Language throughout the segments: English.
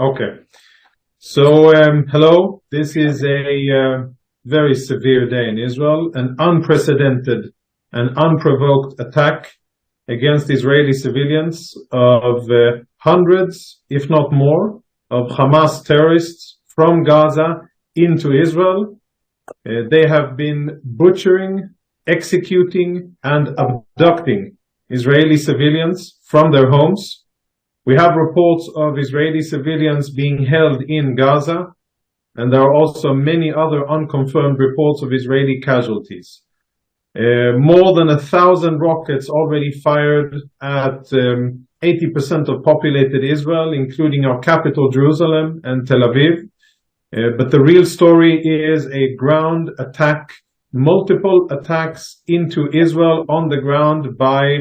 Okay. So, hello. This is a very severe day in Israel, an unprecedented and unprovoked attack against Israeli civilians of hundreds, if not more, of Hamas terrorists from Gaza into Israel. They have been butchering, executing, and abducting Israeli civilians from their homes. We have reports of Israeli civilians being held in Gaza, and there are also many other unconfirmed reports of Israeli casualties. More than 1,000 rockets already fired at 80% of populated Israel, including our capital, Jerusalem, and Tel Aviv. But the real story is a ground attack, multiple attacks into Israel on the ground by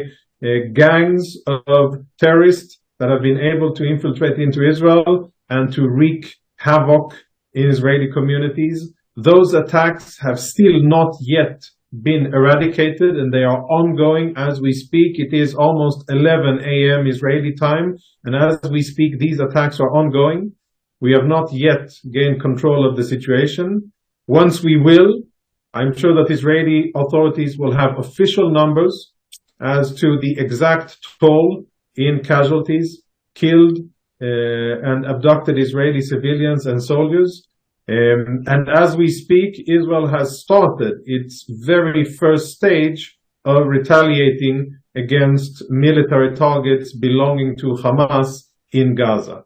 gangs of terrorists that have been able to infiltrate into Israel and to wreak havoc in Israeli communities. Those attacks have still not yet been eradicated, and they are ongoing as we speak. It is almost 11 a.m. Israeli time, and as we speak, these attacks are ongoing. We have not yet gained control of the situation. Once we will, I'm sure that Israeli authorities will have official numbers as to the exact toll in casualties, killed and abducted Israeli civilians and soldiers. And as we speak, Israel has started its very first stage of retaliating against military targets belonging to Hamas in Gaza.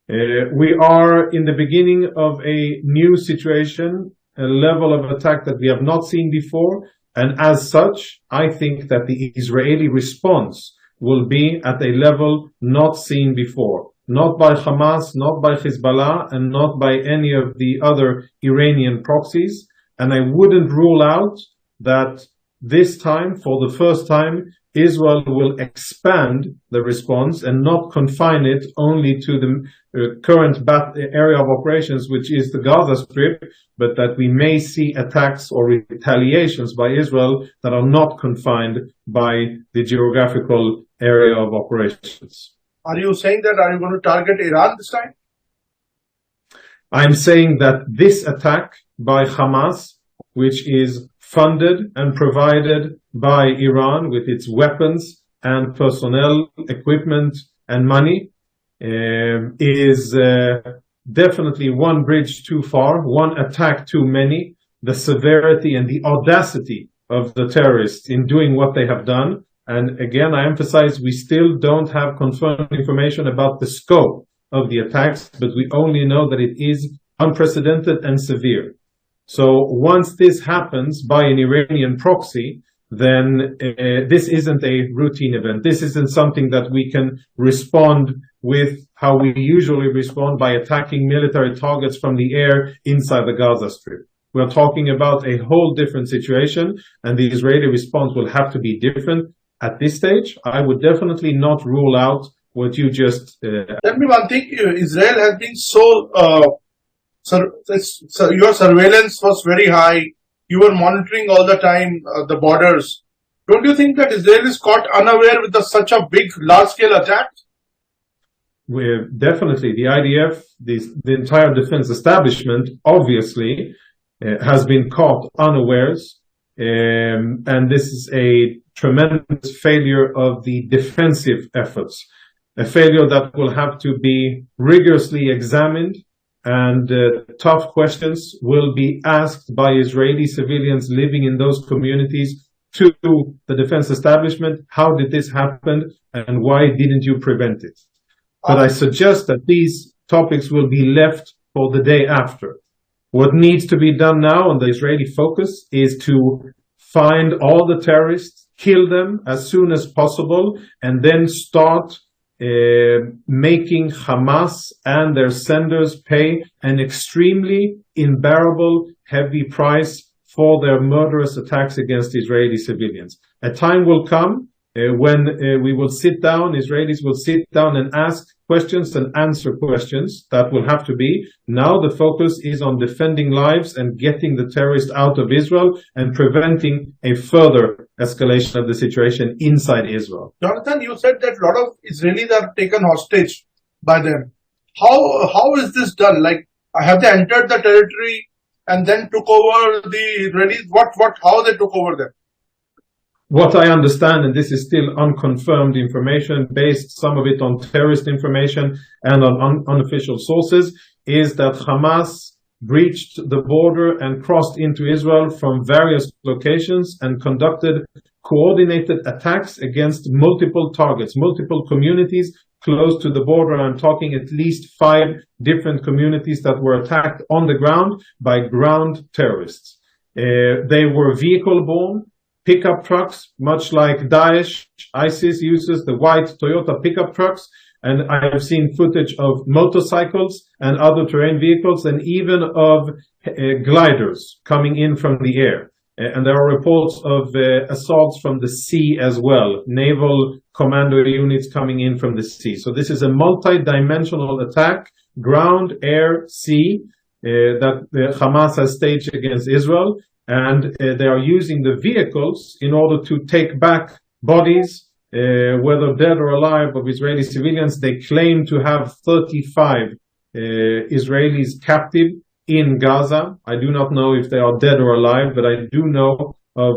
We are in the beginning of a new situation, a level of attack that we have not seen before. And as such, I think that the Israeli response will be at a level not seen before. Not by Hamas, not by Hezbollah, and not by any of the other Iranian proxies. And I wouldn't rule out that this time, for the first time, Israel will expand the response and not confine it only to the current area of operations, which is the Gaza Strip, but that we may see attacks or retaliations by Israel that are not confined by the geographical area of operations. Are you saying that, are you going to target Iran this time? I'm saying that this attack by Hamas, which is funded and provided by Iran with its weapons and personnel, equipment and money, is definitely one bridge too far, one attack too many. The severity and the audacity of the terrorists in doing what they have done. And again, I emphasize, we still don't have confirmed information about the scope of the attacks, but we only know that it is unprecedented and severe. So once this happens by an Iranian proxy, then this isn't a routine event. This isn't something that we can respond with how we usually respond by attacking military targets from the air inside the Gaza Strip. We're talking about a whole different situation, and the Israeli response will have to be different. At this stage, I would definitely not rule out what you just... Tell me one thing, Israel has been your surveillance was very high. You were monitoring all the time the borders. Don't you think that Israel is caught unaware with such a big, large-scale attack? We're definitely, the IDF, the entire defense establishment, obviously, has been caught unawares. And this is a tremendous failure of the defensive efforts, a failure that will have to be rigorously examined, and tough questions will be asked by Israeli civilians living in those communities to the defense establishment. How did this happen, and why didn't you prevent it? But I suggest that these topics will be left for the day after. What needs to be done now, and the Israeli focus, is to find all the terrorists, kill them as soon as possible, and then start making Hamas and their senders pay an extremely unbearable, heavy price for their murderous attacks against Israeli civilians. A time will come when we will sit down, Israelis will sit down and ask questions and answer questions. That will have to be. Now the focus is on defending lives and getting the terrorists out of Israel and preventing a further escalation of the situation inside Israel. Jonathan, you said that a lot of Israelis are taken hostage by them. how is this done? Like, have they entered the territory and then took over the Israelis? How they took over them? What I understand, and this is still unconfirmed information, based some of it on terrorist information and on unofficial sources, is that Hamas breached the border and crossed into Israel from various locations and conducted coordinated attacks against multiple targets, multiple communities close to the border. I'm talking at least 5 different communities that were attacked on the ground by ground terrorists. They were vehicle-borne, pickup trucks, much like Daesh. ISIS uses the white Toyota pickup trucks, and I have seen footage of motorcycles and other terrain vehicles, and even of gliders coming in from the air. And there are reports of assaults from the sea as well, naval commando units coming in from the sea. So this is a multi-dimensional attack, ground, air, sea, that Hamas has staged against Israel. And they are using the vehicles in order to take back bodies, whether dead or alive, of Israeli civilians. They claim to have 35 Israelis captive in Gaza. I do not know if they are dead or alive, but I do know of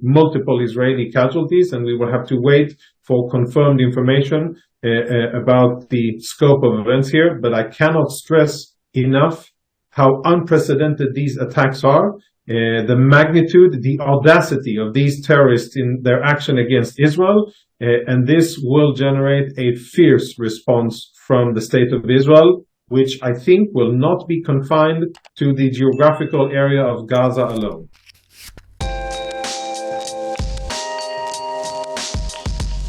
multiple Israeli casualties, and we will have to wait for confirmed information about the scope of events here. But I cannot stress enough how unprecedented these attacks are. The magnitude, the audacity of these terrorists in their action against Israel, and this will generate a fierce response from the state of Israel, which I think will not be confined to the geographical area of Gaza alone.